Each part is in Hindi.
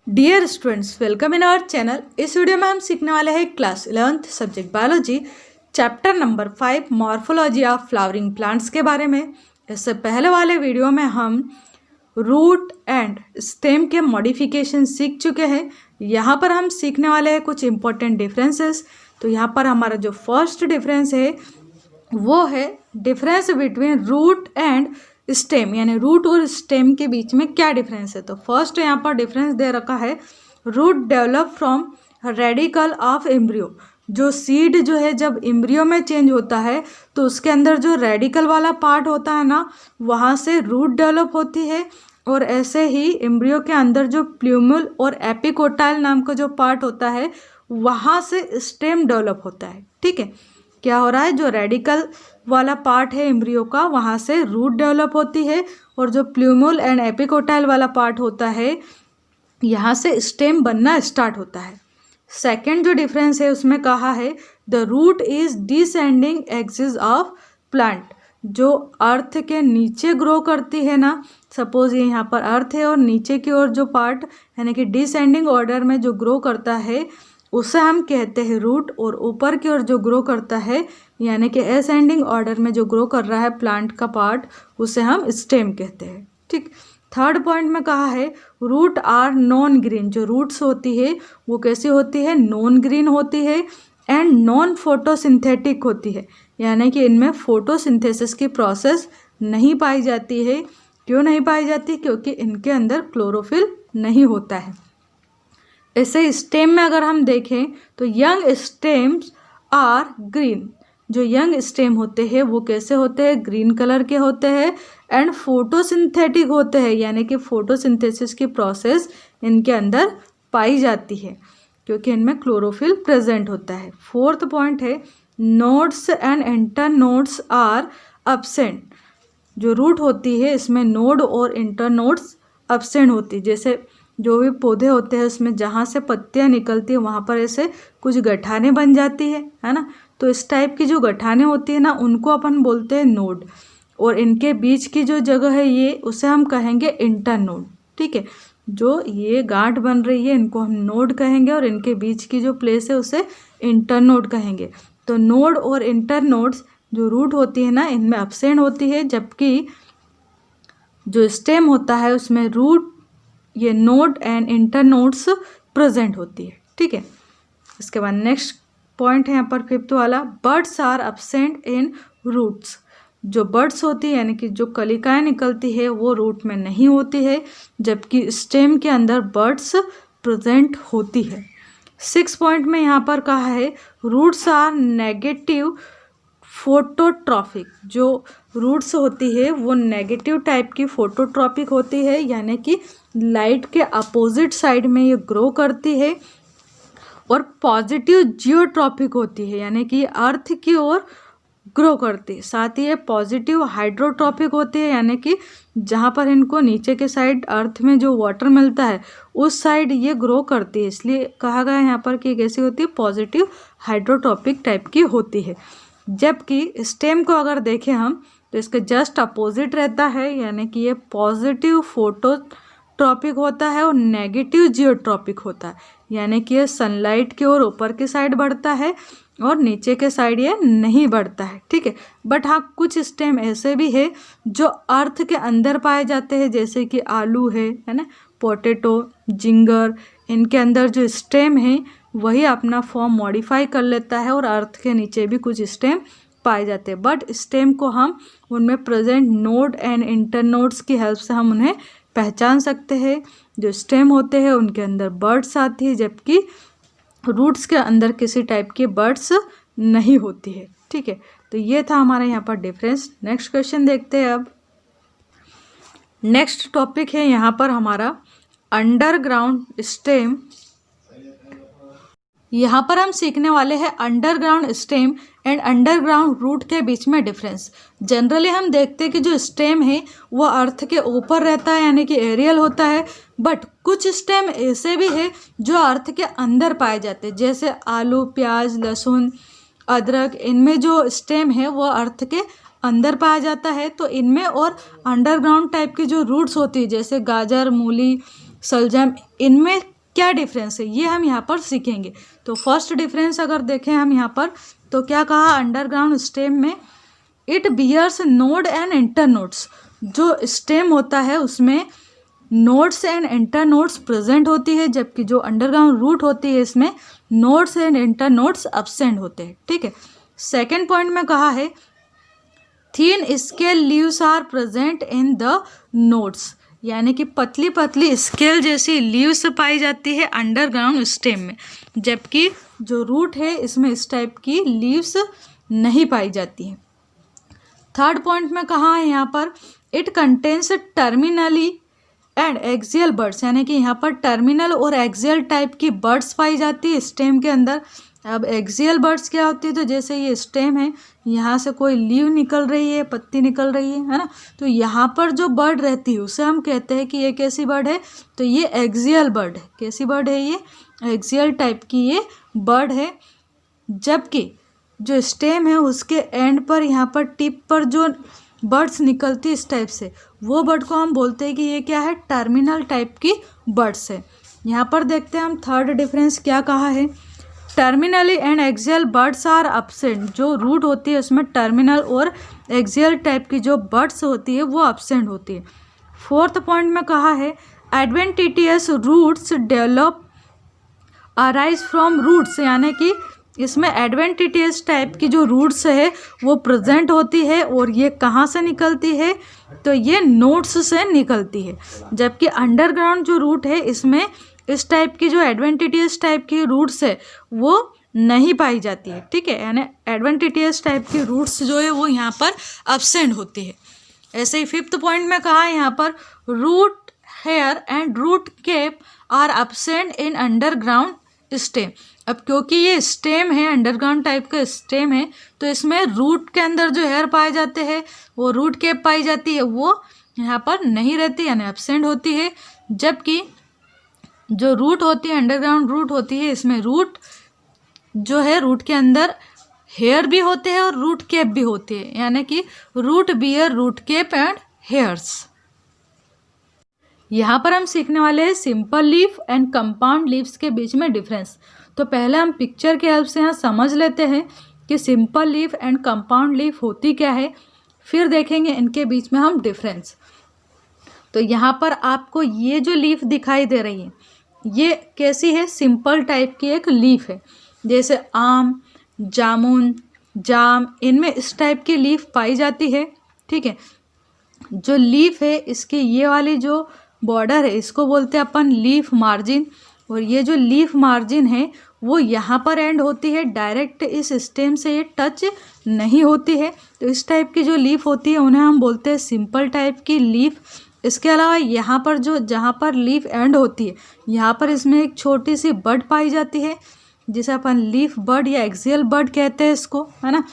Dear students, welcome in our channel. इस वीडियो में हम सीखने वाले हैं class 11th subject biology chapter number 5 morphology of flowering plants के बारे में। इससे पहले वाले वीडियो में हम रूट एंड स्टेम के मॉडिफिकेशन सीख चुके हैं। यहाँ पर हम सीखने वाले हैं कुछ इंपॉर्टेंट डिफरेंसेस। तो यहाँ पर हमारा जो फर्स्ट डिफरेंस है वो है difference between root and stem, यानी रूट और स्टेम के बीच में क्या डिफरेंस है। तो फर्स्ट यहाँ पर डिफरेंस दे रखा है, root develop from radical of embryo. जो सीड जो है जब एम्ब्रियो में चेंज होता है तो उसके अंदर जो रेडिकल वाला पार्ट होता है ना, वहाँ से रूट डेवलप होती है। और ऐसे ही एम्ब्रियो के अंदर जो प्ल्यूमल और एपिकोटाइल नाम का जो पार्ट होता है वहाँ से स्टेम डेवलप होता है। ठीक है, क्या हो रहा है, जो रेडिकल वाला पार्ट है एम्ब्रियो का वहाँ से रूट डेवलप होती है और जो प्ल्यूमल एंड एपिकोटाइल वाला पार्ट होता है यहाँ से स्टेम बनना स्टार्ट होता है। सेकंड जो डिफरेंस है उसमें कहा है the root is descending axis of plant. जो अर्थ के नीचे ग्रो करती है ना, सपोज ये यहाँ पर अर्थ है और नीचे की ओर जो पार्ट यानी कि डिसेंडिंग ऑर्डर में जो ग्रो करता है उसे हम कहते हैं रूट, और ऊपर की ओर जो ग्रो करता है यानी कि असेंडिंग ऑर्डर में जो ग्रो कर रहा है प्लांट का पार्ट उसे हम स्टेम कहते हैं। ठीक, थर्ड पॉइंट में कहा है रूट आर नॉन ग्रीन। जो रूट्स होती है वो कैसी होती है, नॉन ग्रीन होती है एंड नॉन फोटोसिंथेटिक होती है, यानी कि इनमें फोटोसिंथेसिस की प्रोसेस नहीं पाई जाती है। क्यों नहीं पाई जाती, क्योंकि इनके अंदर क्लोरोफिल नहीं होता है। ऐसे स्टेम में अगर हम देखें तो यंग स्टेम्स आर ग्रीन। जो यंग स्टेम होते हैं वो कैसे होते हैं, ग्रीन कलर के होते हैं एंड फोटोसिंथेटिक होते हैं, यानी कि फोटोसिंथेसिस की प्रोसेस इनके अंदर पाई जाती है क्योंकि इनमें क्लोरोफिल प्रेजेंट होता है। फोर्थ पॉइंट है nodes and internodes are absent. जो रूट होती है इसमें नोड और इंटरनोड्स एब्सेंट होती है। जैसे जो भी पौधे होते हैं उसमें जहाँ से पत्तियाँ निकलती है वहाँ पर ऐसे कुछ गठाने बन जाती है ना। तो इस टाइप की जो गठाने होती है ना उनको अपन बोलते हैं नोड, और इनके बीच की जो जगह है ये उसे हम कहेंगे इंटरनोड। ठीक है, जो ये गांठ बन रही है इनको हम नोड कहेंगे और इनके बीच की जो प्लेस है उसे इंटरनोड कहेंगे। तो नोड और इंटरनोड्स जो रूट होती है ना इनमें एब्सेंट होती है, जबकि जो स्टेम होता है उसमें रूट ये नोड एंड इंटरनोड्स प्रेजेंट होती है। ठीक है, इसके बाद नेक्स्ट पॉइंट है यहाँ पर फिफ्थ वाला, birds are absent in roots. जो बर्ड्स होती है यानी कि जो कलिकाएं निकलती है वो रूट में नहीं होती है, जबकि स्टेम के अंदर बर्ड्स प्रेजेंट होती है। सिक्स पॉइंट में यहाँ पर कहा है रूट्स आर नेगेटिव फोटोट्रॉपिक। जो रूट्स होती है वो नेगेटिव टाइप की फोटोट्रॉपिक होती है, यानी कि लाइट के अपोजिट साइड में ये ग्रो करती है, और पॉजिटिव जियोट्रॉपिक होती है यानी कि अर्थ की ओर ग्रो करती है। साथ ही ये पॉजिटिव हाइड्रोट्रॉपिक होती है, यानी कि जहाँ पर इनको नीचे के साइड अर्थ में जो वाटर मिलता है उस साइड ये ग्रो करती है, इसलिए कहा गया है यहाँ पर कि कैसी होती है, पॉजिटिव हाइड्रोट्रॉपिक टाइप की होती है। जबकि स्टेम को अगर देखें हम तो इसके जस्ट अपोजिट रहता है, यानी कि ये पॉजिटिव फोटोट्रॉपिक होता है और नेगेटिव जियोट्रॉपिक होता है, यानी कि ये सनलाइट की ओर ऊपर की साइड बढ़ता है और नीचे के साइड ये नहीं बढ़ता है। ठीक है, बट हाँ कुछ स्टेम ऐसे भी है जो अर्थ के अंदर पाए जाते हैं, जैसे कि आलू है ना, पोटैटो, जिंगर, इनके अंदर जो स्टेम है वही अपना फॉर्म मॉडिफाई कर लेता है और अर्थ के नीचे भी कुछ स्टेम पाए जाते हैं। बट स्टेम को हम उनमें प्रेजेंट नोड एंड इंटरनोड्स की हेल्प से हम उन्हें पहचान सकते हैं। जो स्टेम होते हैं उनके अंदर बर्ड्स आती है, जबकि रूट्स के अंदर किसी टाइप की बर्ड्स नहीं होती है। ठीक है, तो ये था हमारे यहाँ पर डिफरेंस। नेक्स्ट क्वेश्चन देखते हैं। अब नेक्स्ट टॉपिक है यहाँ पर हमारा अंडरग्राउंड स्टेम। यहाँ पर हम सीखने वाले हैं underground stem and underground root के बीच में डिफरेंस। जनरली हम देखते हैं कि जो स्टेम है वो अर्थ के ऊपर रहता है यानी कि एरियल होता है, बट कुछ स्टेम ऐसे भी है जो अर्थ के अंदर पाए जाते हैं, जैसे आलू, प्याज, लहसुन, अदरक, इनमें जो स्टेम है वो अर्थ के अंदर पाया जाता है। तो इनमें और अंडरग्राउंड टाइप की जो रूट्स होती है जैसे गाजर, मूली, सलजम, इनमें क्या डिफरेंस है ये हम यहाँ पर सीखेंगे। तो फर्स्ट डिफरेंस अगर देखें हम यहाँ पर, तो क्या कहा अंडरग्राउंड स्टेम में it bears node and internodes. जो स्टेम होता है उसमें नोड्स एंड इंटरनोड्स प्रेजेंट होती है, जबकि जो अंडरग्राउंड रूट होती है इसमें नोड्स एंड इंटरनोड्स एब्सेंट होते हैं। ठीक है, सेकेंड पॉइंट में कहा है thin scale leaves are present in the nodes, यानी कि पतली पतली स्केल जैसी लीव्स पाई जाती है अंडरग्राउंड स्टेम में, जबकि जो रूट है इसमें इस टाइप की लीव्स नहीं पाई जाती है। थर्ड पॉइंट में कहा है यहाँ पर it contains terminally and axial birds, यानी कि यहाँ पर टर्मिनल और एक्सियल टाइप की बर्ड्स पाई जाती है स्टेम के अंदर। अब एक्सियल बर्ड्स क्या होती है, तो जैसे ये स्टेम है, यहाँ से कोई लीव निकल रही है, पत्ती निकल रही है ना, तो यहाँ पर जो बर्ड रहती है उसे हम कहते हैं कि ये कैसी बर्ड है, तो ये एक्सियल बर्ड है। कैसी बर्ड है ये, एक्सियल टाइप की ये बर्ड है। जबकि जो स्टेम है उसके एंड पर यहाँ पर टिप पर जो बर्ड्स निकलती है इस टाइप से, वो बर्ड को हम बोलते हैं कि ये क्या है, टर्मिनल टाइप की बर्ड्स है। यहाँ पर देखते हैं हम थर्ड डिफरेंस क्या कहा है, terminally and axial birds are absent. जो रूट होती है उसमें टर्मिनल और एक्सियल टाइप की जो बर्ड्स होती है वो एब्सेंट होती है। फोर्थ पॉइंट में कहा है adventitious roots develop arise from roots, यानी कि इसमें एडवेंटिटियस टाइप की जो रूट्स है वो प्रेजेंट होती है, और ये कहाँ से निकलती है, तो ये नोड्स से निकलती है। जबकि अंडरग्राउंड जो रूट है इसमें इस टाइप की जो एडवेंटिटियस टाइप की रूट्स है वो नहीं पाई जाती है। ठीक है, यानी एडवेंटिटियस टाइप की रूट्स जो है वो यहाँ पर एब्सेंट होती है। ऐसे ही फिफ्थ पॉइंट में कहा है यहाँ पर root hair and root cap are absent in underground stem. अब क्योंकि ये स्टेम है, अंडरग्राउंड टाइप का स्टेम है, तो इसमें रूट के अंदर जो हेयर पाए जाते हैं वो रूट केप पाई जाती है, वो यहाँ पर नहीं रहती, यानी एब्सेंट होती है। जबकि जो रूट होती है, अंडरग्राउंड रूट होती है, इसमें रूट जो है रूट के अंदर हेयर भी होते हैं और रूट केप भी होते हैं, यानी कि root bear root cap and hairs. यहाँ पर हम सीखने वाले हैं simple leaf and compound leaves के बीच में डिफरेंस। तो पहले हम पिक्चर की हेल्प से यहाँ समझ लेते हैं कि simple leaf and compound leaf होती क्या है, फिर देखेंगे इनके बीच में हम डिफरेंस। तो यहाँ पर आपको ये जो लीफ दिखाई दे रही है ये कैसी है, सिंपल टाइप की एक लीफ है। जैसे आम, जामुन, जाम, इनमें इस टाइप की लीफ पाई जाती है। ठीक है, जो लीफ है इसकी ये वाली जो बॉर्डर है इसको बोलते हैं अपन लीफ मार्जिन, और ये जो लीफ मार्जिन है वो यहाँ पर एंड होती है, डायरेक्ट इस स्टेम से ये टच नहीं होती है। तो इस टाइप की जो लीफ होती है उन्हें हम बोलते हैं सिंपल टाइप की लीफ। इसके अलावा यहाँ पर जो जहाँ पर लीफ एंड होती है यहाँ पर इसमें एक छोटी सी बड पाई जाती है, जिसे अपन लीफ बड या एक्सियल बड कहते हैं इसको, है ना।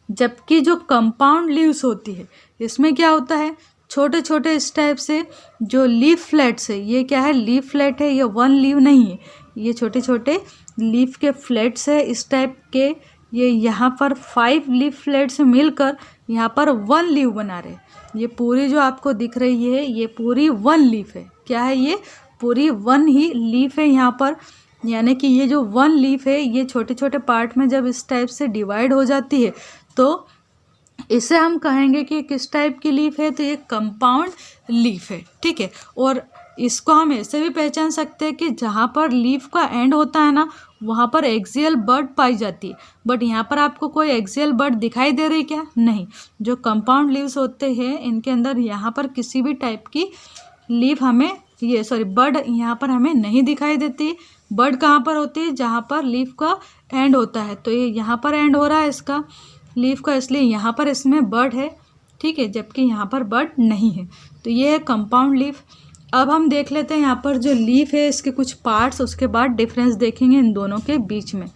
जबकि जो कंपाउंड लीव्स होती है इसमें क्या होता है, छोटे छोटे इस टाइप से जो लीफ फ्लैट्स है, ये क्या है, लीफ फ्लैट है, ये वन लीव नहीं है, ये छोटे छोटे लीफ के फ्लैट्स है इस टाइप के। ये यहाँ पर 5 लीफ फ्लैट्स मिलकर यहाँ पर 1 लीव बना रहे। ये पूरी जो आपको दिख रही है ये पूरी 1 लीफ है। क्या है, ये पूरी 1 ही लीफ है यहाँ पर, यानी कि ये जो 1 लीफ है ये छोटे छोटे पार्ट में जब इस टाइप से डिवाइड हो जाती है तो इसे हम कहेंगे कि किस टाइप की लीफ है, तो ये कंपाउंड लीफ है। ठीक है, और इसको हम ऐसे भी पहचान सकते हैं कि जहाँ पर लीफ का एंड होता है ना वहाँ पर एक्सियल बड पाई जाती है, बट यहाँ पर आपको कोई एक्सियल बड दिखाई दे रही क्या, नहीं। जो कंपाउंड लीव्स होते हैं इनके अंदर यहाँ पर किसी भी टाइप की लीफ हमें बड यहाँ पर हमें नहीं दिखाई देती। बड कहाँ पर होती है, जहाँ पर लीफ का एंड होता है, तो ये यहाँ पर एंड हो रहा है इसका लीफ का, इसलिए यहाँ पर इसमें बड है। ठीक है, जबकि यहाँ पर बड नहीं है, तो ये है कंपाउंड लीफ। अब हम देख लेते हैं यहाँ पर जो लीफ है इसके कुछ पार्ट्स, उसके बाद डिफरेंस देखेंगे इन दोनों के बीच में।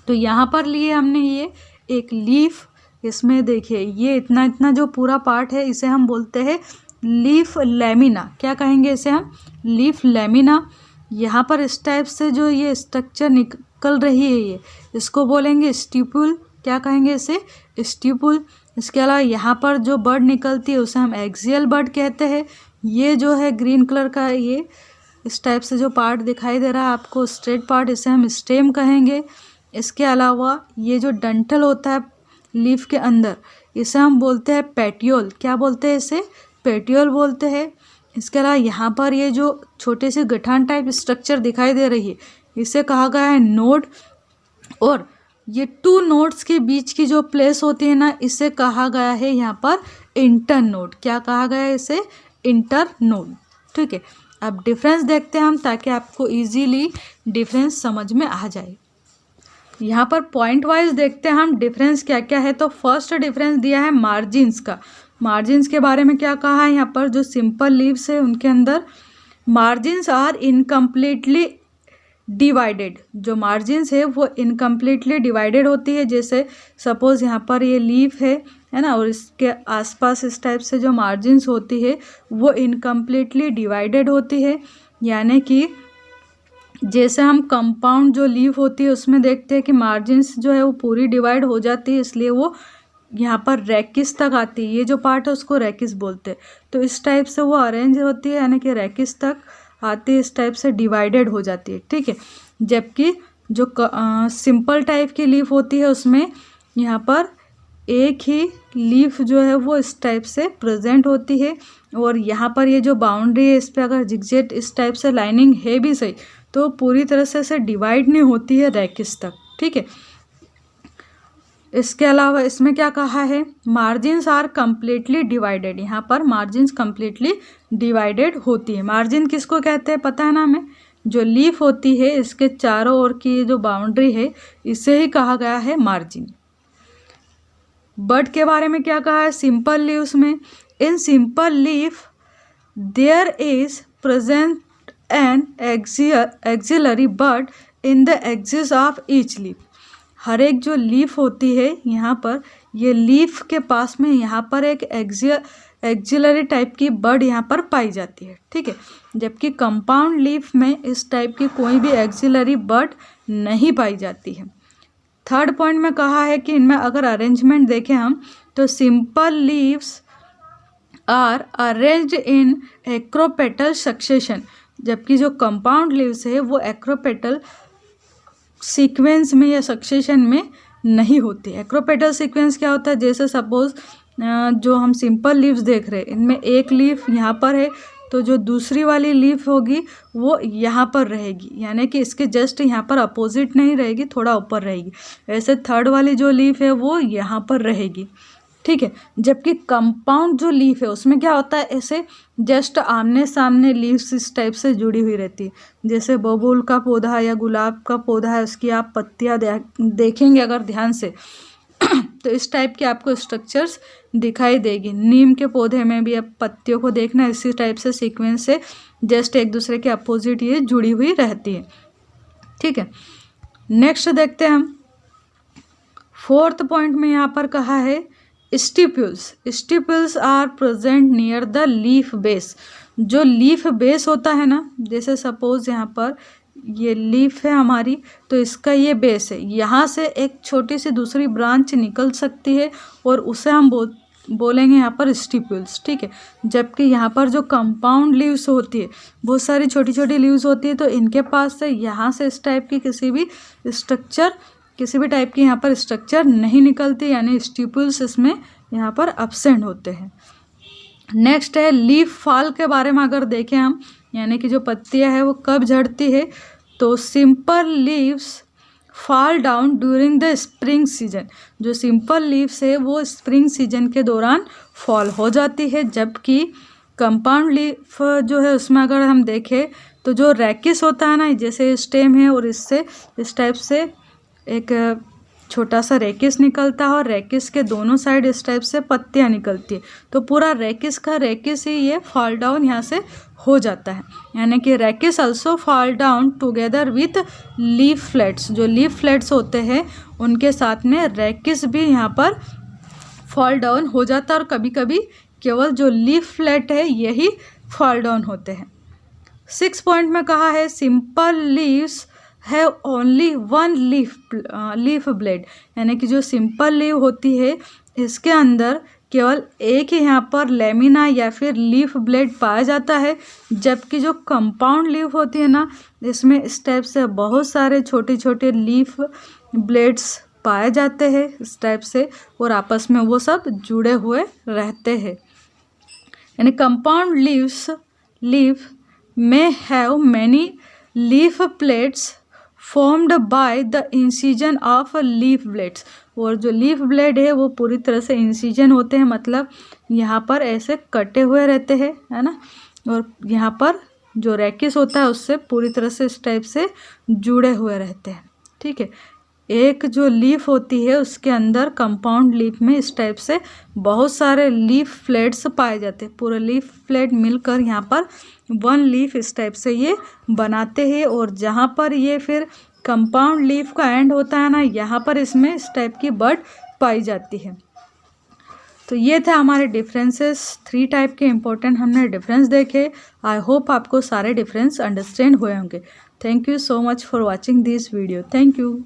तो यहाँ पर लिए हमने ये एक लीफ, इसमें देखिए ये इतना इतना जो पूरा पार्ट है इसे हम बोलते हैं लीफ लैमिना। क्या कहेंगे इसे हम, लीफ लैमिना। यहाँ पर इस टाइप से जो ये स्ट्रक्चर निकल रही है ये इसको बोलेंगे स्टिपुल। क्या कहेंगे इसे, स्टिपुल। इसके अलावा यहाँ पर जो बड निकलती है उसे हम एक्सियल बड कहते हैं। ये जो है ग्रीन कलर का ये इस टाइप से जो पार्ट दिखाई दे रहा है आपको स्ट्रेट पार्ट, इसे हम स्टेम कहेंगे। इसके अलावा ये जो डंठल होता है लीफ के अंदर, इसे हम बोलते हैं पेटियोल। क्या बोलते हैं इसे? पेटियोल बोलते हैं। इसके अलावा यहाँ पर ये जो छोटे से गठान टाइप स्ट्रक्चर दिखाई दे रही है, इसे कहा गया है नोड। और ये टू नोड्स के बीच की जो प्लेस होती है ना, इसे कहा गया है यहाँ पर इंटर नोड। क्या कहा गया है इसे? Inter node. ठीक है, अब डिफरेंस देखते हैं हम, ताकि आपको इजीली डिफरेंस समझ में आ जाए। यहाँ पर पॉइंट वाइज देखते हैं हम डिफरेंस क्या क्या है। तो फर्स्ट डिफरेंस दिया है मार्जिन्स का। मार्जिन्स के बारे में क्या कहा है यहाँ पर? जो सिंपल लीव्स है उनके अंदर मार्जिन्स आर इनकम्प्लीटली डिवाइडेड। जो मार्जिन्स है वो इनकम्प्लीटली डिवाइडेड होती है। जैसे सपोज यहाँ पर ये लीफ है ना, और इसके आसपास इस टाइप से जो मार्जिन्स होती है वो इनकम्प्लीटली डिवाइडेड होती है। यानी कि जैसे हम कंपाउंड जो लीफ होती है उसमें देखते हैं कि मार्जिन्स जो है वो पूरी डिवाइड हो जाती है, इसलिए वो यहाँ पर रेकिस तक आती है। ये जो पार्ट है उसको रेकिस बोलते हैं। तो इस टाइप से वो अरेंज होती है, यानी कि रेकिस तक आती है, इस टाइप से डिवाइडेड हो जाती है। ठीक है, जबकि जो सिंपल टाइप की लीफ होती है उसमें यहाँ पर एक ही लीफ जो है वो इस टाइप से प्रेजेंट होती है। और यहाँ पर ये जो बाउंड्री है इस पर अगर जिगजेट इस टाइप से लाइनिंग है भी सही, तो पूरी तरह से डिवाइड नहीं होती है रेकिस तक। ठीक है, इसके अलावा इसमें क्या कहा है? Margins are completely divided. यहाँ पर मार्जिन्स कम्प्लीटली डिवाइडेड होती है। मार्जिन किसको कहते हैं पता है ना हमें? जो लीफ होती है इसके चारों ओर की जो बाउंड्री है इसे ही कहा गया है मार्जिन। बड के बारे में क्या कहा है? सिंपल लीव्स में, in simple leaf there is present an axillary bud in the axis of each leaf. हर एक जो लीफ होती है यहाँ पर, ये लीफ के पास में यहाँ पर एक एक्सिलरी टाइप की बड यहाँ पर पाई जाती है। ठीक है, जबकि कंपाउंड लीफ में इस टाइप की कोई भी एक्सिलरी बड नहीं पाई जाती है। थर्ड पॉइंट में कहा है कि इनमें अगर अरेंजमेंट देखें हम, तो simple leaves are arranged in acropetal succession, जबकि जो कंपाउंड लीव्स है वो एक्रोपेटल सीक्वेंस में या सक्सेशन में नहीं होती। एक्रोपेटल सीक्वेंस क्या होता है? जैसे सपोज जो हम सिंपल लीव्स देख रहे हैं, इनमें एक लीफ यहाँ पर है, तो जो दूसरी वाली लीफ होगी वो यहाँ पर रहेगी, यानी कि इसके जस्ट यहाँ पर अपोजिट नहीं रहेगी, थोड़ा ऊपर रहेगी। ऐसे थर्ड वाली जो लीफ है वो यहाँ पर रहेगी। ठीक है, जबकि कंपाउंड जो लीफ है उसमें क्या होता है? ऐसे जस्ट आमने सामने लीव्स इस टाइप से जुड़ी हुई रहती है। जैसे बबूल का पौधा या गुलाब का पौधा है, उसकी आप पत्तियाँ देखेंगे अगर ध्यान से तो इस टाइप के आपको स्ट्रक्चर्स दिखाई देगी। नीम के पौधे में भी आप पत्तियों को देखना इसी टाइप से सीक्वेंस से जस्ट एक दूसरे के अपोजिट ये जुड़ी हुई रहती है। ठीक है, नेक्स्ट देखते हैं हम। फोर्थ पॉइंट में यहाँ पर कहा है stipules. Stipules are present near the leaf base. जो लीफ बेस होता है ना, जैसे सपोज यहाँ पर ये लीफ है हमारी, तो इसका ये बेस है, यहाँ से एक छोटी सी दूसरी ब्रांच निकल सकती है और उसे हम बोलेंगे यहाँ पर स्टिप्यूल्स। ठीक है, जबकि यहाँ पर जो कंपाउंड लीव्स होती है, बहुत सारी छोटी छोटी लीव्स होती है, तो इनके पास से यहाँ से इस टाइप की किसी भी टाइप की यहाँ पर स्ट्रक्चर नहीं निकलती, यानी स्टिप्यूल्स इसमें यहाँ पर एब्सेंट होते हैं। नेक्स्ट है लीफ फॉल के बारे में अगर देखें हम, यानी कि जो पत्तियाँ है वो कब झड़ती है, तो simple leaves fall down during the spring season. जो सिंपल लीव्स है वो स्प्रिंग सीजन के दौरान फॉल हो जाती है, जबकि कंपाउंड लीफ जो है उसमें अगर हम देखें तो जो रेकिस होता है ना, जैसे स्टेम है और इससे इस टाइप से एक छोटा सा रेकिस निकलता है और रेकिस के दोनों साइड इस टाइप से पत्तियाँ निकलती है, तो पूरा रेकिस का रेकिस ही ये फॉल डाउन यहाँ से हो जाता है। यानी कि rachis also fall down together with leaflets. जो लीफ फ्लेट्स होते हैं उनके साथ में रेकिस भी यहाँ पर फॉल डाउन हो जाता है, और कभी कभी केवल जो लीफ फ्लेट है यही फॉल डाउन होते हैं। 6 पॉइंट में कहा है simple leaves have only one leaf blade. यानी कि जो सिंपल लीव होती है इसके अंदर केवल एक ही यहाँ पर लेमिना या फिर लीफ ब्लेड पाया जाता है, जबकि जो कंपाउंड लीफ होती है ना, इसमें इस टाइप से बहुत सारे छोटे छोटे लीफ ब्लेड्स पाए जाते हैं इस टाइप से, और आपस में वो सब जुड़े हुए रहते हैं। यानी कंपाउंड लीफ में have many leaf plates formed by the incision of leaf blades. और जो लीफ ब्लेड है वो पूरी तरह से इंसिजन होते हैं, मतलब यहाँ पर ऐसे कटे हुए रहते हैं, है ना, और यहाँ पर जो रेकिस होता है उससे पूरी तरह से इस टाइप से जुड़े हुए रहते हैं। ठीक है, एक जो लीफ होती है उसके अंदर कंपाउंड लीफ में इस टाइप से बहुत सारे लीफ फ्लेट्स पाए जाते हैं। पूरे लीफ फ्लेट मिलकर यहाँ पर वन लीफ इस टाइप से ये बनाते हैं, और जहाँ पर ये फिर कंपाउंड लीफ का एंड होता है ना, यहाँ पर इसमें इस टाइप की बड पाई जाती है। तो ये थे हमारे डिफरेंसेस, 3 टाइप के इम्पोर्टेंट हमने डिफरेंस देखे। आई होप आपको सारे डिफरेंस अंडरस्टैंड हुए होंगे। Thank you so much for watching this video. Thank you.